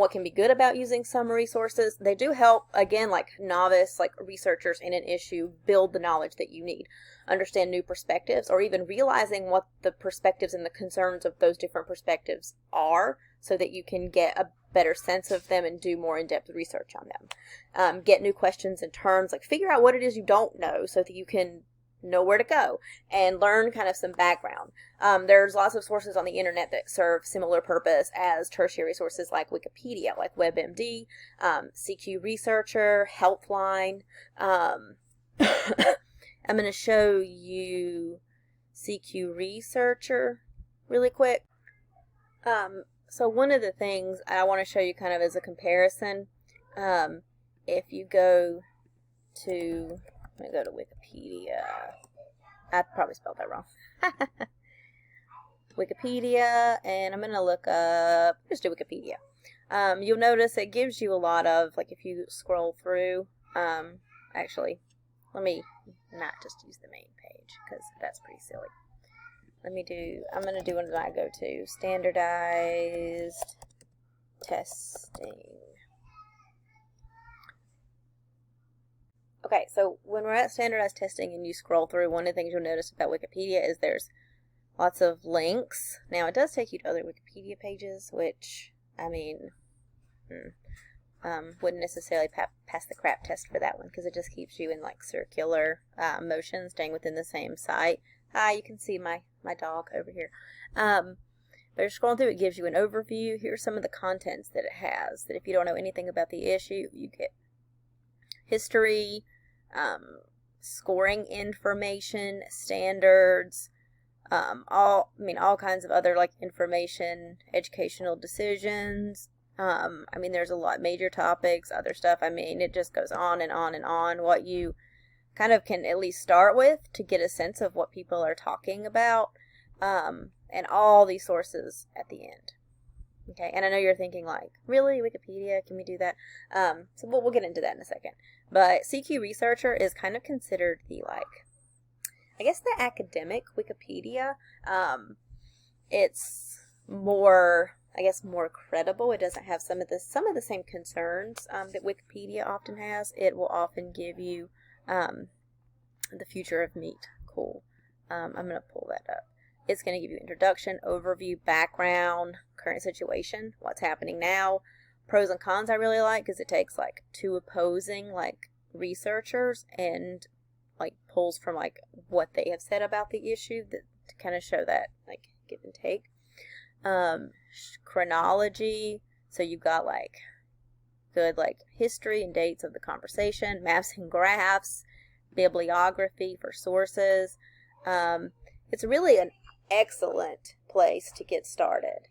what can be good about using summary sources. They do help, again, like novice, like researchers in an issue, build the knowledge that you need, understand new perspectives, or even realizing what the perspectives and the concerns of those different perspectives are, so that you can get a better sense of them and do more in-depth research on them. Get new questions and terms, like figure out what it is you don't know so that you can know where to go and learn kind of some background. There's lots of sources on the internet that serve similar purpose as tertiary sources like Wikipedia, like WebMD, CQ Researcher, Helpline. I'm going to show you CQ Researcher really quick. So one of the things I want to show you kind of as a comparison, if you go to, I'm going to go to Wikipedia. I probably spelled that wrong. Wikipedia, and I'm going to look up, just do Wikipedia. You'll notice it gives you a lot of, like if you scroll through, actually, let me not just use the main page, because that's pretty silly. I'm going to do one that I go to, standardized testing. Okay, so when we're at standardized testing and you scroll through, one of the things you'll notice about Wikipedia is there's lots of links. Now, it does take you to other Wikipedia pages, which, I mean, wouldn't necessarily pass the crap test for that one, because it just keeps you in, like, circular motion, staying within the same site. You can see my dog over here. But as you're scrolling through, it gives you an overview. Here's some of the contents that it has, that if you don't know anything about the issue, you get history, scoring information, standards, all kinds of other like information, educational decisions. There's a lot, major topics, other stuff. It just goes on and on and on. What you kind of can at least start with to get a sense of what people are talking about, and all these sources at the end. Okay, and I know you're thinking like, really, Wikipedia, can we do that? So we'll get into that in a second. But CQ Researcher is kind of considered the, like, I guess the academic Wikipedia. It's more, I guess, more credible. It doesn't have some of the same concerns that Wikipedia often has. It will often give you the future of meat. Cool. I'm going to pull that up. It's going to give you introduction, overview, background, current situation, what's happening now, pros and cons. I really like because it takes like two opposing like researchers and like pulls from like what they have said about the issue to kind of show that like give and take. Chronology, so you've got like good like history and dates of the conversation, maps and graphs, bibliography for sources. It's really an excellent place to get started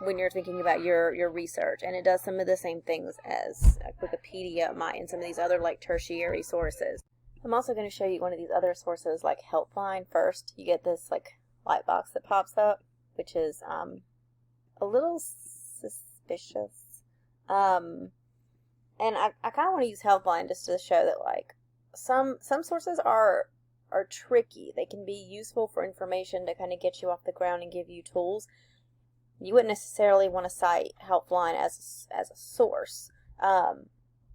when you're thinking about your research, and it does some of the same things as Wikipedia might and some of these other like tertiary sources. I'm also going to show you one of these other sources like Helpline first. You get this like light box that pops up, which is a little suspicious, and I kind of want to use Helpline just to show that like some sources are tricky. They can be useful for information to kind of get you off the ground and give you tools. You wouldn't necessarily want to cite Helpline as a source,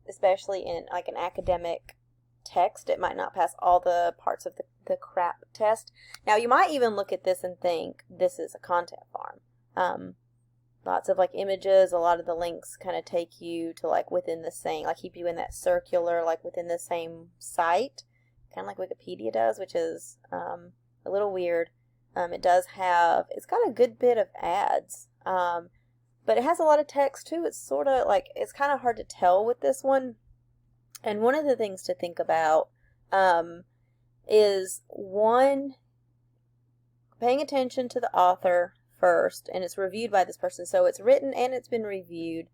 especially in like an academic text. It might not pass all the parts of the crap test. Now, you might even look at this and think this is a content farm. Lots of like images, a lot of the links kind of take you to like within the same, like keep you in that circular, like within the same site, kind of like Wikipedia does, which is a little weird. It's got a good bit of ads, but it has a lot of text too. It's sort of like, it's kind of hard to tell with this one. And one of the things to think about is one, paying attention to the author first, and it's reviewed by this person. So it's written and it's been reviewed.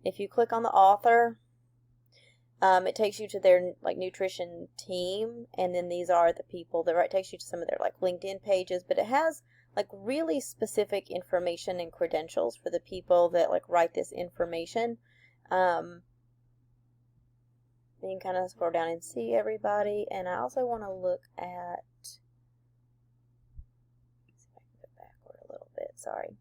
If you click on the author, it takes you to their like nutrition team, and then these are the people that takes you to some of their like LinkedIn pages, but it has like really specific information and credentials for the people that like write this information. Then you can kind of scroll down and see everybody, and I also want to look at, let's see if I can go backward a little bit, sorry.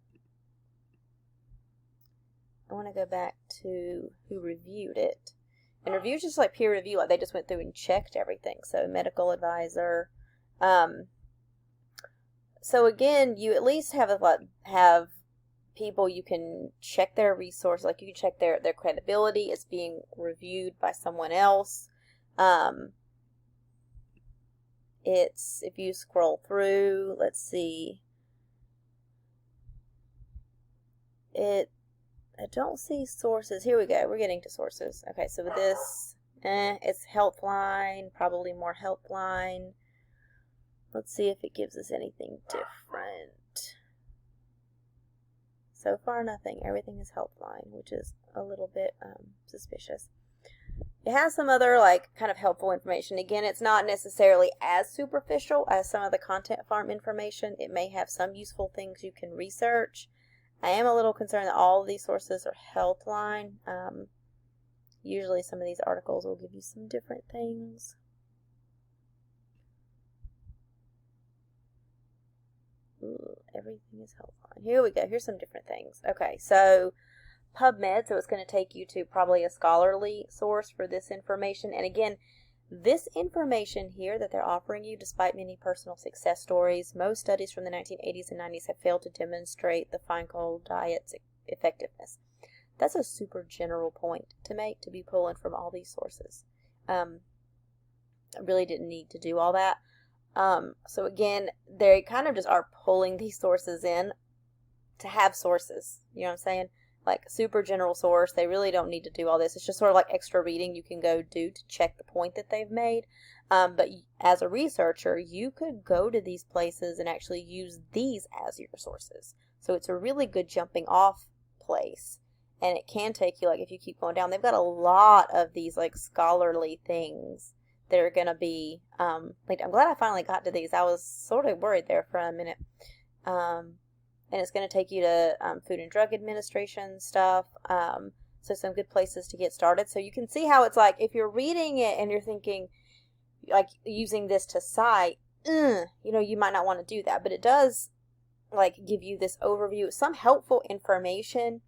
I want to go back to who reviewed it. And reviews just like peer review, like they just went through and checked everything. So medical advisor. So again, you at least have people you can check their resource, like you can check their credibility. It's being reviewed by someone else. It's, if you scroll through, let's see, I don't see sources. Here we go. We're getting to sources. Okay, so with this, it's Helpline, probably more Helpline. Let's see if it gives us anything different. So far, nothing. Everything is Helpline, which is a little bit suspicious. It has some other, like, kind of helpful information. Again, it's not necessarily as superficial as some of the Content Farm information. It may have some useful things you can research. I am a little concerned that all of these sources are Helpline. Usually some of these articles will give you some different things. Ooh, everything is Helpline. Here we go. Here's some different things. Okay, so PubMed, so it's going to take you to probably a scholarly source for this information. And again, this information here that they're offering you, despite many personal success stories, most studies from the 1980s and 90s have failed to demonstrate the Feingold diet's effectiveness. That's a super general point to make, to be pulling from all these sources. I really didn't need to do all that. So again, they kind of just are pulling these sources in to have sources. You know what I'm saying? Like super general source. They really don't need to do all this. It's just sort of like extra reading you can go do to check the point that they've made. But as a researcher, you could go to these places and actually use these as your sources. So it's a really good jumping off place. And it can take you, like if you keep going down, they've got a lot of these like scholarly things that are going to be, like, I'm glad I finally got to these. I was sort of worried there for a minute. And it's going to take you to Food and Drug Administration stuff. So some good places to get started. So you can see how it's like, if you're reading it and you're thinking, like, using this to cite, you know, you might not want to do that. But it does, like, give you this overview, some helpful information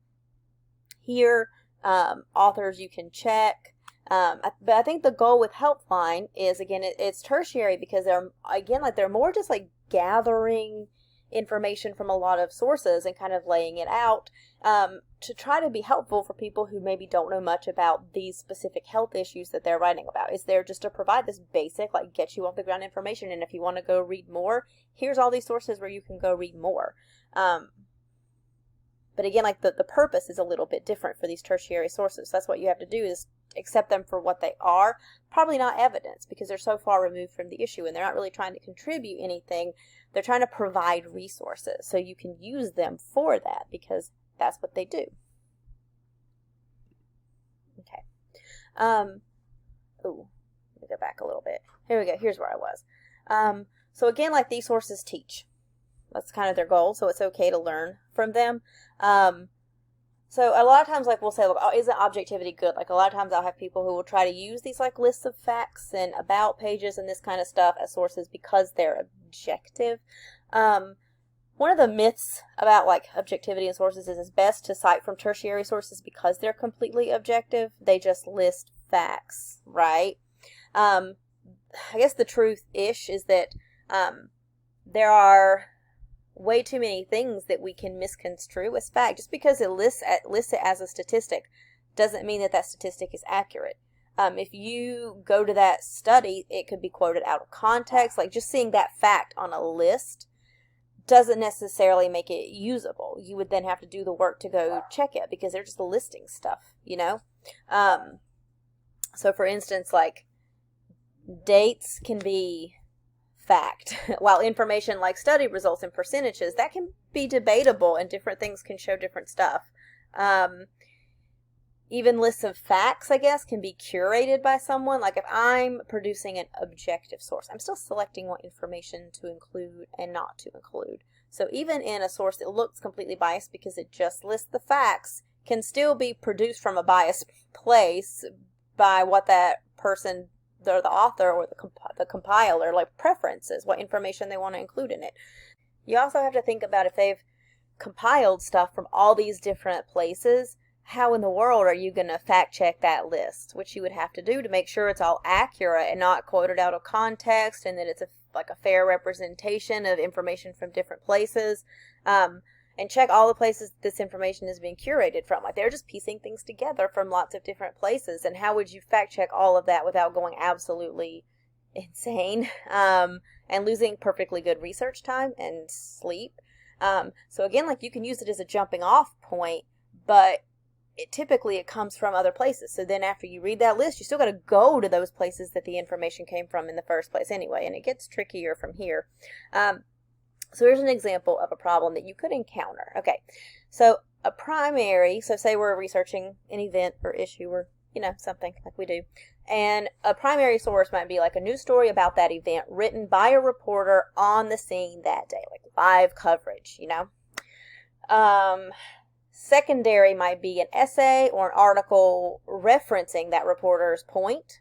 here, authors you can check. But I think the goal with Helpline is, again, it's tertiary because they're more just like gathering information from a lot of sources and kind of laying it out to try to be helpful for people who maybe don't know much about these specific health issues that they're writing about. It's there just to provide this basic, like, get you off the ground information. And if you want to go read more, here's all these sources where you can go read more. But again, like the purpose is a little bit different for these tertiary sources. So that's what you have to do, is accept them for what they are. Probably not evidence, because they're so far removed from the issue and they're not really trying to contribute anything. They're trying to provide resources so you can use them for that, because that's what they do. Okay. Let me go back a little bit. Here we go. Here's where I was. So again, like, these sources teach. That's kind of their goal, so it's okay to learn from them. So a lot of times, like, we'll say, look, oh, isn't objectivity good? Like, a lot of times I'll have people who will try to use these, like, lists of facts and about pages and this kind of stuff as sources because they're objective. One of the myths about, like, objectivity and sources is it's best to cite from tertiary sources because they're completely objective. They just list facts, right? I guess the truth-ish is that there are way too many things that we can misconstrue as fact. Just because it lists it as a statistic doesn't mean that that statistic is accurate. If you go to that study, it could be quoted out of context. Like, just seeing that fact on a list doesn't necessarily make it usable. You would then have to do the work to go check it because they're just listing stuff, you know? So for instance, like, dates can be fact, while information like study results and percentages, that can be debatable and different things can show different stuff. Even lists of facts, I guess, can be curated by someone. Like, if I'm producing an objective source, I'm still selecting what information to include and not to include. So even in a source that looks completely biased because it just lists the facts, can still be produced from a biased place by what that person, the author or the compiler, like, preferences, what information they want to include in it. You also have to think about if they've compiled stuff from all these different places, how in the world are you going to fact check that list? Which you would have to do to make sure it's all accurate and not quoted out of context, and that it's like a fair representation of information from different places. And check all the places this information is being curated from. Like, they're just piecing things together from lots of different places. And how would you fact check all of that without going absolutely insane and losing perfectly good research time and sleep? So again, like, you can use it as a jumping off point, but typically it comes from other places. So then after you read that list, you still got to go to those places that the information came from in the first place anyway, and it gets trickier from here. So here's an example of a problem that you could encounter. Okay, so a primary, so say we're researching an event or issue or, something like we do, and a primary source might be like a news story about that event written by a reporter on the scene that day, like live coverage, Secondary might be an essay or an article referencing that reporter's point,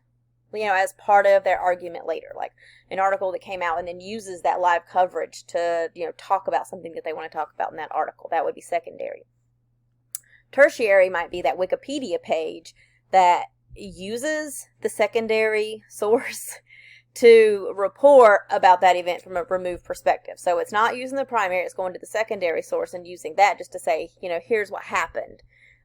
as part of their argument later, like an article that came out and then uses that live coverage to, talk about something that they want to talk about in that article. That would be secondary. Tertiary might be that Wikipedia page that uses the secondary source to report about that event from a removed perspective. So it's not using the primary, it's going to the secondary source and using that just to say, here's what happened,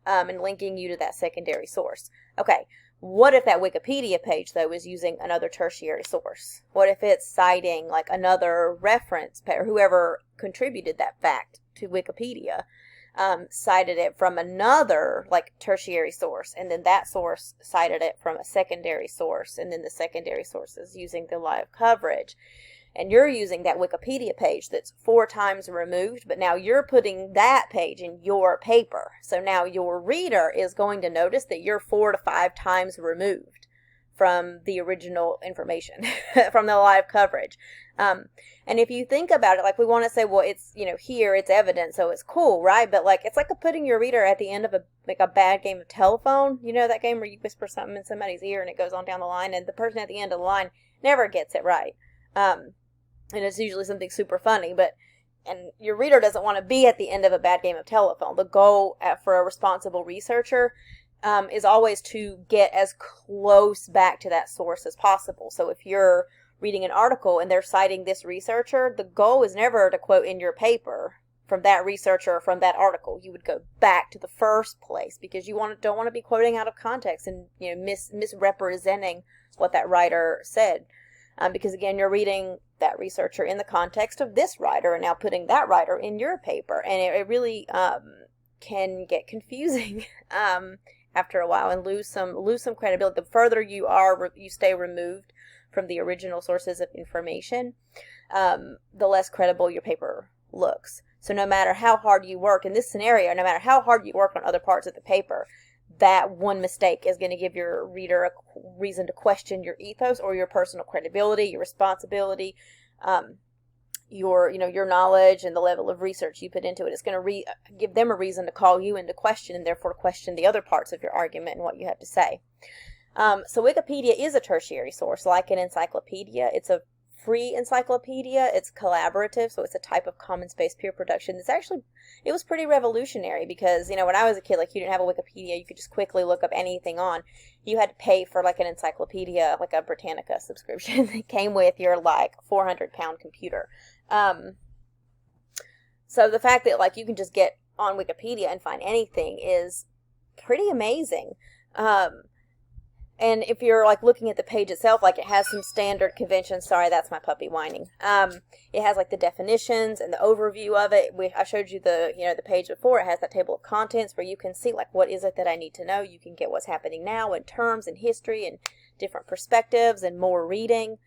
and linking you to that secondary source. Okay. What if that Wikipedia page, though, is using another tertiary source? What if it's citing, like, another reference, or whoever contributed that fact to Wikipedia, cited it from another, like, tertiary source, and then that source cited it from a secondary source, and then the secondary source is using the live coverage. And you're using that Wikipedia page that's 4 times removed, but now you're putting that page in your paper. So now your reader is going to notice that you're 4 to 5 times removed from the original information, from the live coverage. And if you think about it, like, we want to say, well, it's, here, it's evidence, so it's cool, right? But, like, it's like putting your reader at the end of a bad game of telephone. That game where you whisper something in somebody's ear and it goes on down the line, and the person at the end of the line never gets it right. And it's usually something super funny, and your reader doesn't want to be at the end of a bad game of telephone. The goal for a responsible researcher is always to get as close back to that source as possible. So if you're reading an article and they're citing this researcher, the goal is never to quote in your paper from that researcher or from that article. You would go back to the first place because you don't want to be quoting out of context and misrepresenting what that writer said. Because again, you're reading that researcher in the context of this writer and now putting that writer in your paper. And it really can get confusing after a while and lose some credibility. The further you stay removed from the original sources of information, the less credible your paper looks. So no matter how hard you work in this scenario, no matter how hard you work on other parts of the paper, that one mistake is going to give your reader a reason to question your ethos or your personal credibility, your responsibility, your knowledge and the level of research you put into it. It's going to give them a reason to call you into question and therefore question the other parts of your argument and what you have to say. So Wikipedia is a tertiary source, like an encyclopedia. It's a free encyclopedia. It's collaborative, so it's a type of common space peer production. It was pretty revolutionary because, when I was a kid, like, you didn't have a Wikipedia, you could just quickly look up anything on. You had to pay for, like, an encyclopedia, like a Britannica subscription that came with your, like, 400-pound computer. So the fact that, like, you can just get on Wikipedia and find anything is pretty amazing. And if you're, like, looking at the page itself, like, it has some standard conventions. Sorry, that's my puppy whining. It has, like, the definitions and the overview of it. I showed you the page before. It has that table of contents where you can see, like, what is it that I need to know. You can get what's happening now in terms and history and different perspectives and more reading.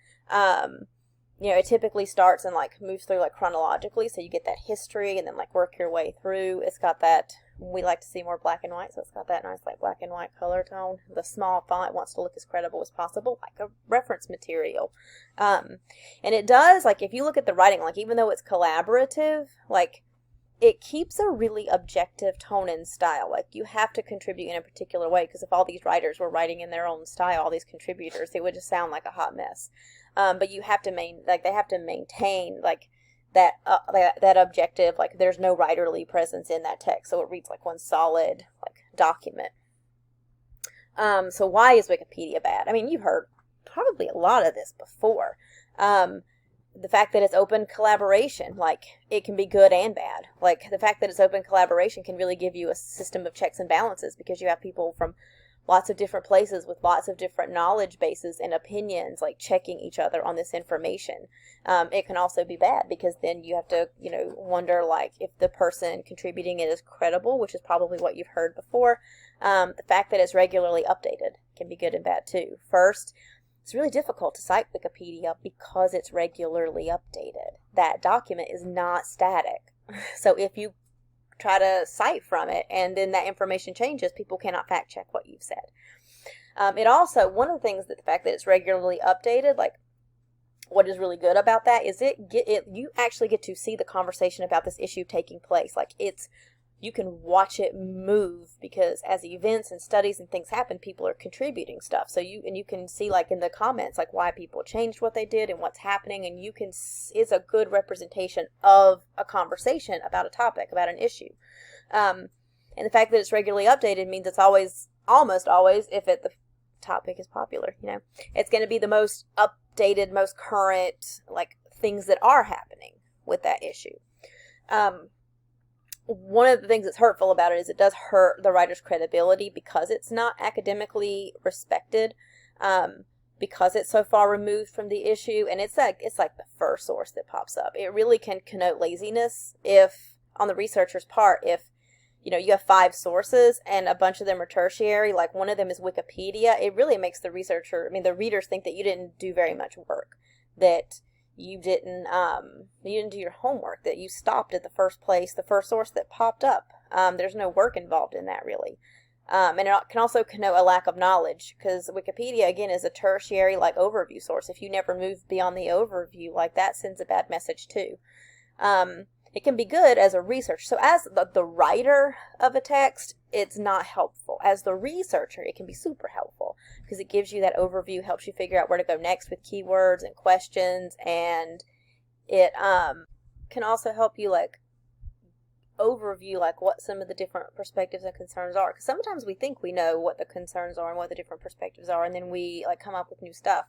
It typically starts and, like, moves through, like, chronologically. So you get that history and then, like, work your way through. It's got that... We like to see more black and white, so it's got that nice, like, black and white color tone. The small font wants to look as credible as possible, like a reference material. And it does, like, if you look at the writing, like, even though it's collaborative, like, it keeps a really objective tone and style. Like, you have to contribute in a particular way, because if all these writers were writing in their own style, all these contributors, it would just sound like a hot mess. But you have to they have to maintain, like, that objective, like, there's no writerly presence in that text, so it reads like one solid, like, document. So why is Wikipedia bad? I mean, you've heard probably a lot of this before. The fact that it's open collaboration, like, it can be good and bad. Like, the fact that it's open collaboration can really give you a system of checks and balances, because you have people from lots of different places with lots of different knowledge bases and opinions, like, checking each other on this information. It can also be bad, because then you have to, wonder, like, if the person contributing it is credible, which is probably what you've heard before. The fact that it's regularly updated can be good and bad too. First, it's really difficult to cite Wikipedia because it's regularly updated. That document is not static. So if you try to cite from it and then that information changes, people cannot fact check what you've said. It also, one of the things that the fact that it's regularly updated, like, what is really good about that is you actually get to see the conversation about this issue taking place. Like, you can watch it move, because as events and studies and things happen, people are contributing stuff. So you can see, like, in the comments, like, why people changed what they did and what's happening, and it's a good representation of a conversation about a topic, about an issue. And the fact that it's regularly updated means it's almost always, if the topic is popular, it's going to be the most updated, most current, like, things that are happening with that issue. One of the things that's hurtful about it is it does hurt the writer's credibility, because it's not academically respected, because it's so far removed from the issue, and it's like the first source that pops up. It really can connote laziness if, on the researcher's part, if you have 5 sources and a bunch of them are tertiary, like one of them is Wikipedia, it really makes the readers think that you didn't do very much work, that you didn't do your homework, that you stopped at the first source that popped up. There's no work involved in that, really. And it can also connote a lack of knowledge, because Wikipedia, again, is a tertiary, like, overview source. If you never move beyond the overview, like, that sends a bad message too. It can be good as a research. So as the writer of a text, it's not helpful. As the researcher, it can be super helpful, because it gives you that overview, helps you figure out where to go next with keywords and questions, and it can also help you, like, overview, like, what some of the different perspectives and concerns are. Because sometimes we think we know what the concerns are and what the different perspectives are, and then we, like, come up with new stuff,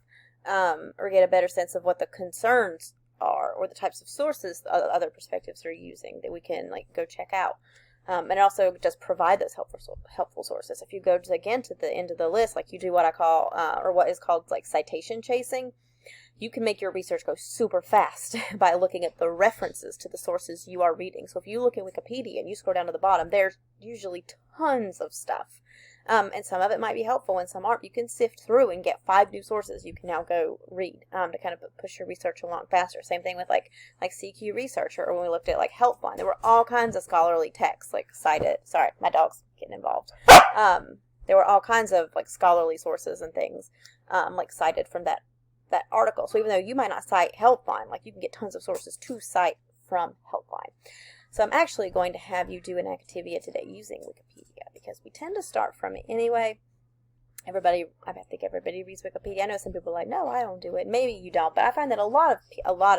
or get a better sense of what the concerns are, or the types of sources other perspectives are using that we can, like, go check out. And it also does provide those helpful sources. If you go to the end of the list, like, you do what I call, or what is called, like, citation chasing, you can make your research go super fast by looking at the references to the sources you are reading. So if you look at Wikipedia and you scroll down to the bottom, there's usually tons of stuff. And some of it might be helpful and some aren't. You can sift through and get 5 new sources you can now go read, to kind of push your research along faster. Same thing with like CQ Research, or when we looked at, like, Helpline. There were all kinds of scholarly texts, like, cited. Sorry, my dog's getting involved. There were all kinds of, like, scholarly sources and things, like, cited from that article. So even though you might not cite Helpline, like, you can get tons of sources to cite from Helpline. So I'm actually going to have you do an activity today using Wikipedia, because we tend to start from it anyway. I think everybody reads Wikipedia. I know some people are like, no, I don't do it. Maybe you don't, but I find that a lot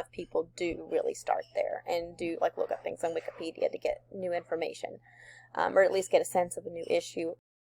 of people do really start there and do, like, look up things on Wikipedia to get new information, or at least get a sense of a new issue